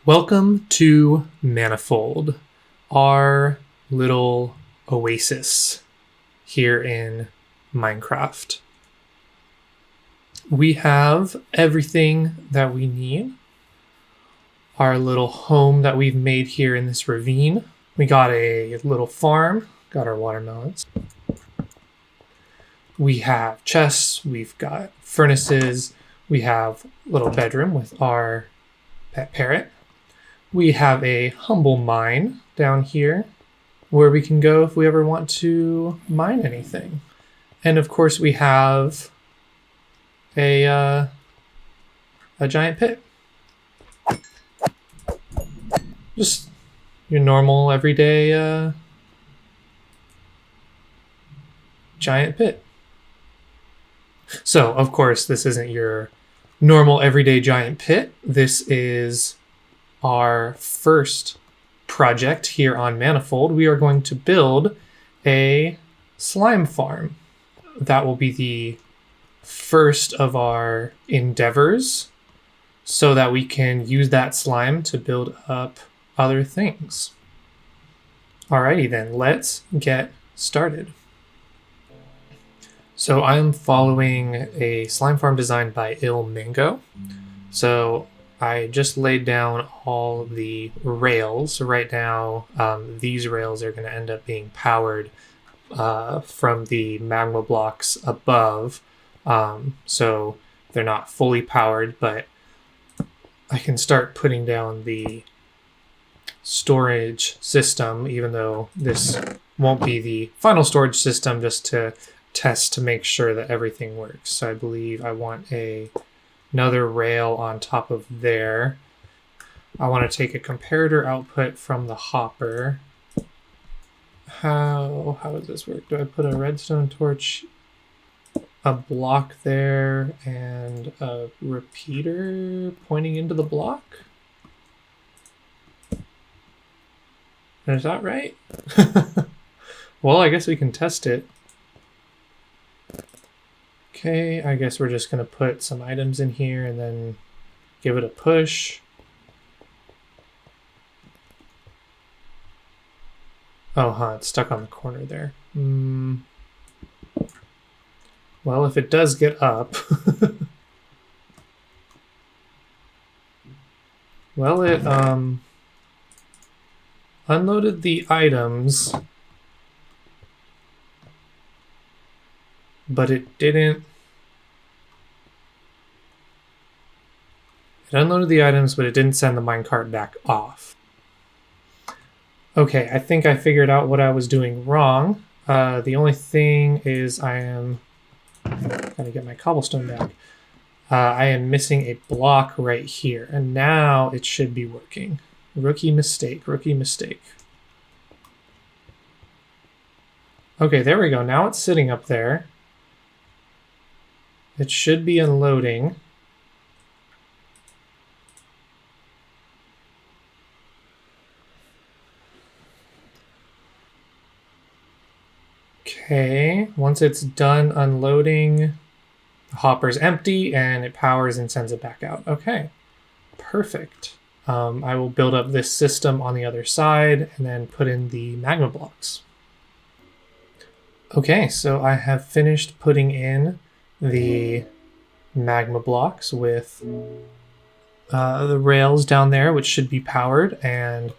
Welcome to Manifold, our little oasis here in Minecraft. We have everything that we need. Our little home that we've made here in this ravine. We got a little farm, got our watermelons. We have chests, we've got furnaces, we have a little bedroom with our pet parrot. We have a humble mine down here where we can go if we ever want to mine anything. And of course we have a giant pit. Just your normal everyday giant pit. So of course this isn't your normal everyday giant pit. This is our first project here on Manifold. We are going to build a slime farm. That will be the first of our endeavors so that we can use that slime to build up other things. Alrighty then, let's get started. So I'm following a slime farm designed by ilmango. So I just laid down all the rails. Right now, these rails are going to end up being powered from the magma blocks above. So they're not fully powered, but I can start putting down the storage system, even though this won't be the final storage system, just to test to make sure that everything works. So I believe I want another rail on top of there. I want to take a comparator output from the hopper. How does this work? Do I put a redstone torch, a block there, and a repeater pointing into the block? Is that right? Well, I guess we can test it. Okay, I guess we're just going to put some items in here and then give it a push. Oh, it's stuck on the corner there. Well, if it does get up... Well, it unloaded the items, but it didn't... It unloaded the items, but it didn't send the minecart back off. Okay, I think I figured out what I was doing wrong. The only thing is I am... Gotta get my cobblestone back. I am missing a block right here, and now it should be working. Rookie mistake, rookie mistake. Okay, there we go. Now it's sitting up there. It should be unloading. Okay, once it's done unloading, the hopper's empty and it powers and sends it back out. Okay, perfect. I will build up this system on the other side and then put in the magma blocks. Okay, so I have finished putting in the magma blocks with the rails down there, which should be powered, and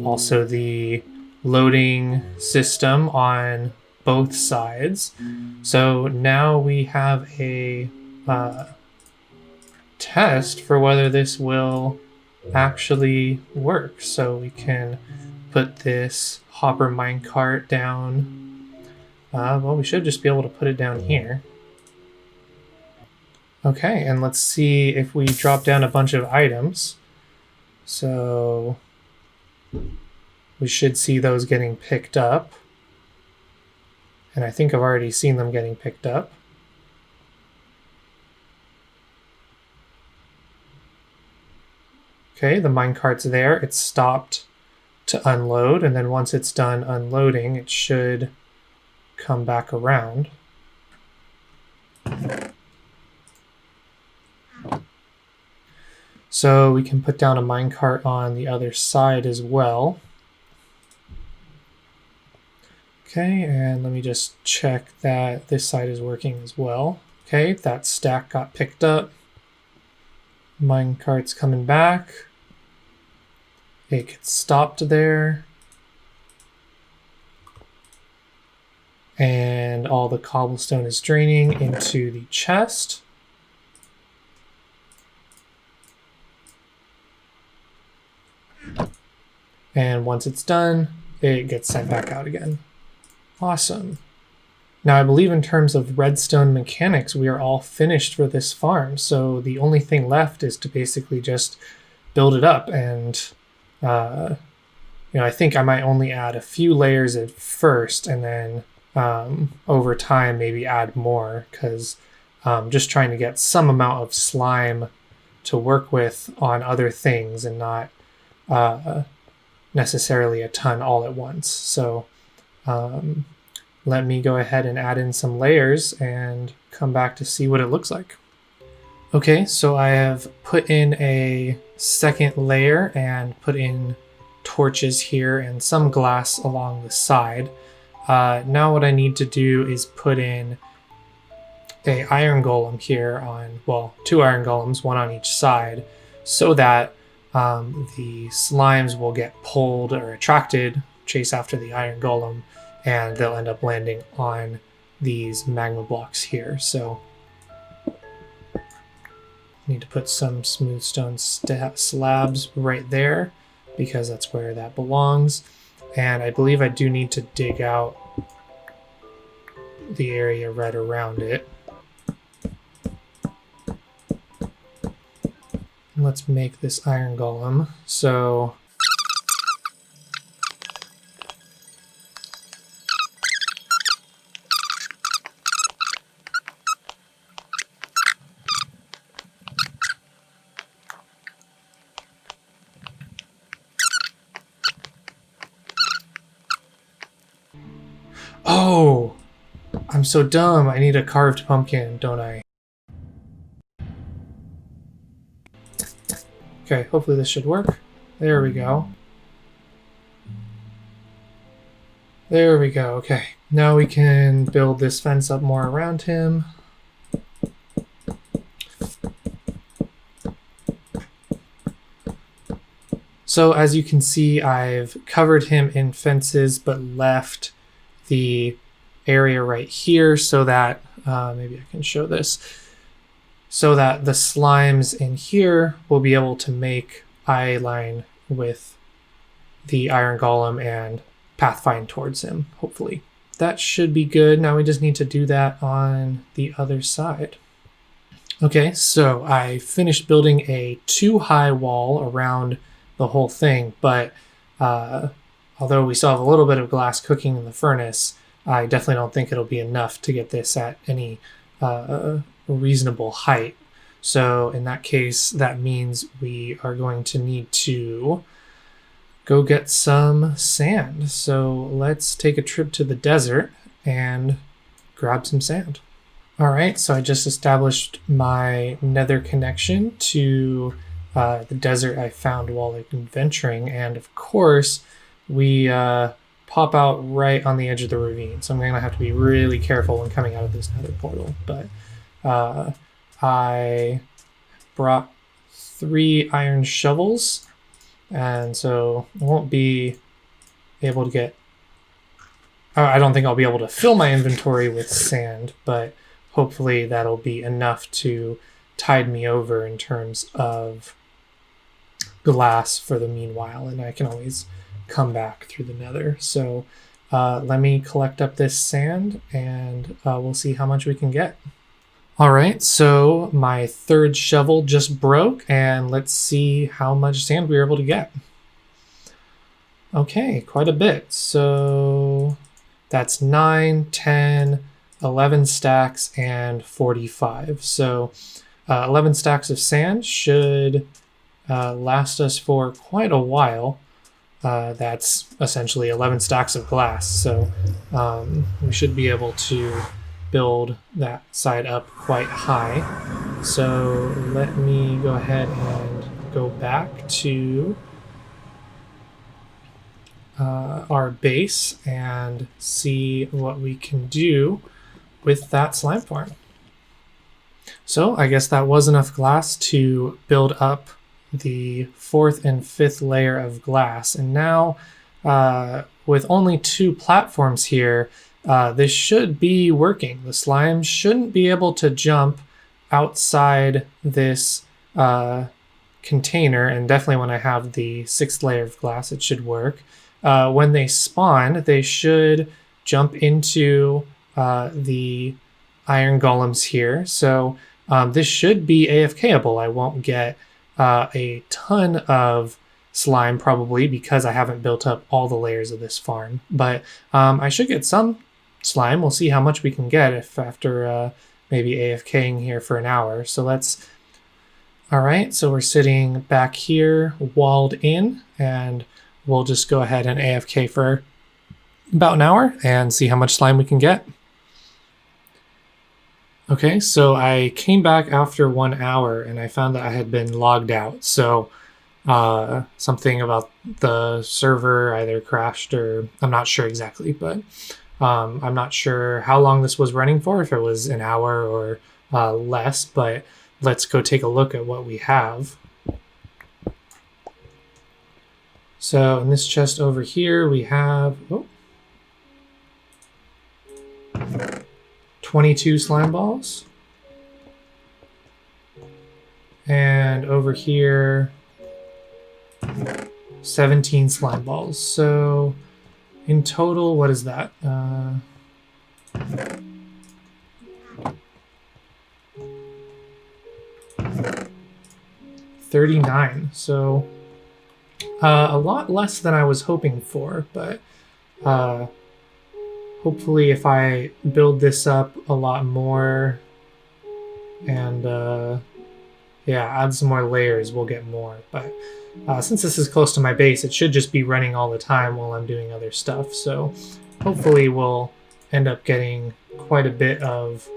also the loading system on both sides. So now we have a test for whether this will actually work. So we can put this hopper minecart down. Well, we should just be able to put it down here. Okay, and let's see if we drop down a bunch of items. So we should see those getting picked up. And I think I've already seen them getting picked up. Okay, the minecart's there. It's stopped to unload, and then once it's done unloading, it should come back around. So we can put down a minecart on the other side as well. Okay, and let me just check that this side is working as well. Okay, that stack got picked up. Minecart's coming back. It gets stopped there. And all the cobblestone is draining into the chest. And once it's done, it gets sent back out again. Awesome. Now I believe in terms of redstone mechanics, we are all finished for this farm. So the only thing left is to basically just build it up. And, I think I might only add a few layers at first and then over time maybe add more, because just trying to get some amount of slime to work with on other things and not necessarily a ton all at once. So let me go ahead and add in some layers and come back to see what it looks like. Okay, so I have put in a second layer and put in torches here and some glass along the side. Now what I need to do is put in a iron golem here on, well, 2 iron golems, one on each side, so that the slimes will get pulled or attracted, chase after the iron golem, and they'll end up landing on these magma blocks here. So need to put some smooth stone slabs right there, because that's where that belongs. And I believe I do need to dig out the area right around it. Let's make this iron golem. So oh, I'm so dumb. I need a carved pumpkin, don't I? Okay, hopefully this should work. There we go. There we go. Okay, now we can build this fence up more around him. So as you can see, I've covered him in fences, but left the area right here so that, maybe I can show this, so that the slimes in here will be able to make eye line with the iron golem and pathfind towards him, hopefully. That should be good. Now we just need to do that on the other side. Okay, so I finished building a 2-high wall around the whole thing, but although we still have a little bit of glass cooking in the furnace, I definitely don't think it'll be enough to get this at any reasonable height. So in that case, that means we are going to need to go get some sand. So let's take a trip to the desert and grab some sand. All right, so I just established my nether connection to the desert I found while adventuring, and of course we pop out right on the edge of the ravine, so I'm gonna have to be really careful when coming out of this nether portal. But I brought 3 iron shovels, and so I won't be able to get, I don't think I'll be able to fill my inventory with sand, but hopefully that'll be enough to tide me over in terms of glass for the meanwhile, and I can always come back through the nether. So let me collect up this sand and we'll see how much we can get. All right, so my 3rd shovel just broke, and let's see how much sand we were able to get. Okay, quite a bit. So that's 9, 10, 11 stacks, and 45. So 11 stacks of sand should last us for quite a while. That's essentially 11 stacks of glass. So we should be able to build that side up quite high. So let me go ahead and go back to our base and see what we can do with that slime farm. So I guess that was enough glass to build up the 4th and 5th layer of glass. And now with only 2 platforms here, this should be working. The slime shouldn't be able to jump outside this container, and definitely when I have the 6th layer of glass, it should work. When they spawn, they should jump into the iron golems here. So this should be AFKable. I won't get a ton of slime probably because I haven't built up all the layers of this farm, but I should get some slime. We'll see how much we can get if after maybe AFKing here for an hour. So let's, all right, so we're sitting back here walled in, and we'll just go ahead and AFK for about an hour and see how much slime we can get. Okay, so I came back after 1 hour and I found that I had been logged out. So something about the server either crashed or I'm not sure exactly, but I'm not sure how long this was running for, if it was an hour or less, but let's go take a look at what we have. So in this chest over here, we have 22 slime balls. And over here, 17 slime balls. So in total, what is that? 39. So a lot less than I was hoping for, but hopefully if I build this up a lot more and add some more layers, we'll get more. But since this is close to my base, it should just be running all the time while I'm doing other stuff. So hopefully we'll end up getting quite a bit of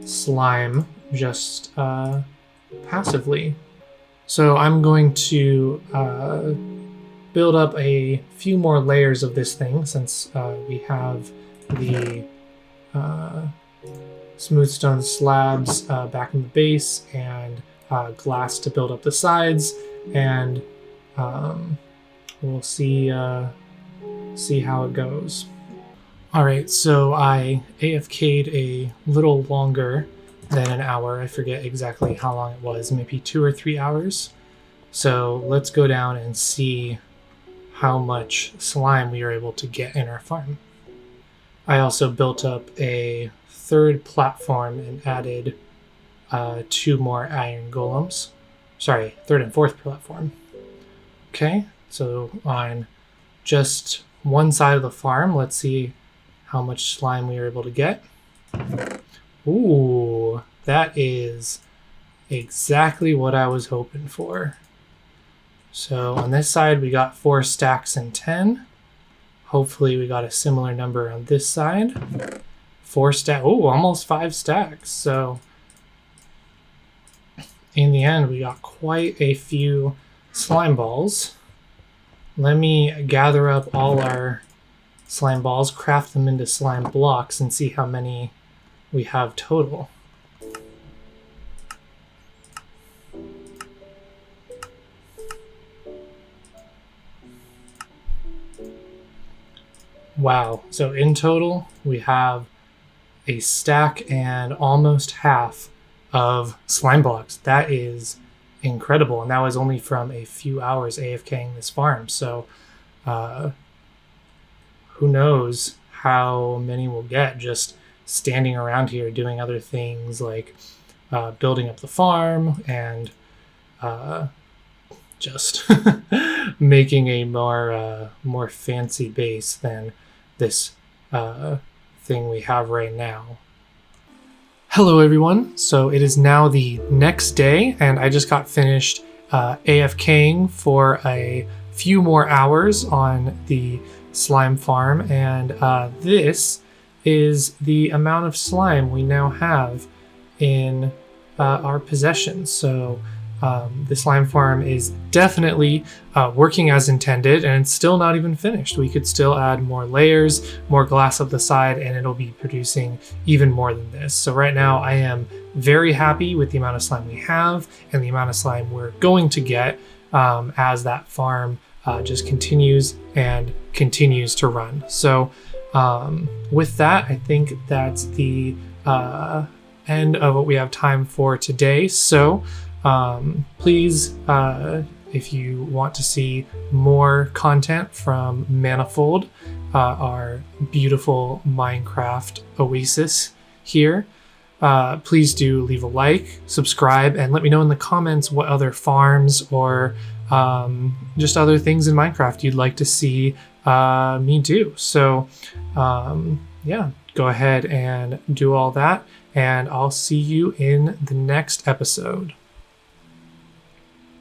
slime just passively. So I'm going to build up a few more layers of this thing since we have the smooth stone slabs back in the base and glass to build up the sides, and we'll see how it goes. All right, so I AFK'd a little longer than an hour. I forget exactly how long it was, maybe 2 or 3 hours. So let's go down and see how much slime we are able to get in our farm. I also built up a 3rd platform and added 2 more iron golems. Sorry, 3rd and 4th platform. Okay, so on just one side of the farm, let's see how much slime we were able to get. Ooh, that is exactly what I was hoping for. So on this side, we got 4 stacks and 10. Hopefully we got a similar number on this side. 4 stacks, oh, almost 5 stacks. So in the end, we got quite a few slime balls. Let me gather up all our slime balls, craft them into slime blocks, and see how many we have total. Wow, so in total, we have a stack and almost half of slime blocks. That is incredible, and that was only from a few hours AFKing this farm. So who knows how many we'll get just standing around here doing other things like building up the farm and just making a more fancy base than this thing we have right now. Hello everyone, so it is now the next day and I just got finished AFKing for a few more hours on the slime farm, and this is the amount of slime we now have in our possession. So The slime farm is definitely working as intended, and it's still not even finished. We could still add more layers, more glass up the side, and it'll be producing even more than this. So right now I am very happy with the amount of slime we have and the amount of slime we're going to get as that farm just continues and continues to run. So with that, I think that's the end of what we have time for today. So please, if you want to see more content from Manifold, our beautiful Minecraft oasis here, please do leave a like, subscribe, and let me know in the comments what other farms or just other things in Minecraft you'd like to see me do. So yeah, go ahead and do all that, and I'll see you in the next episode.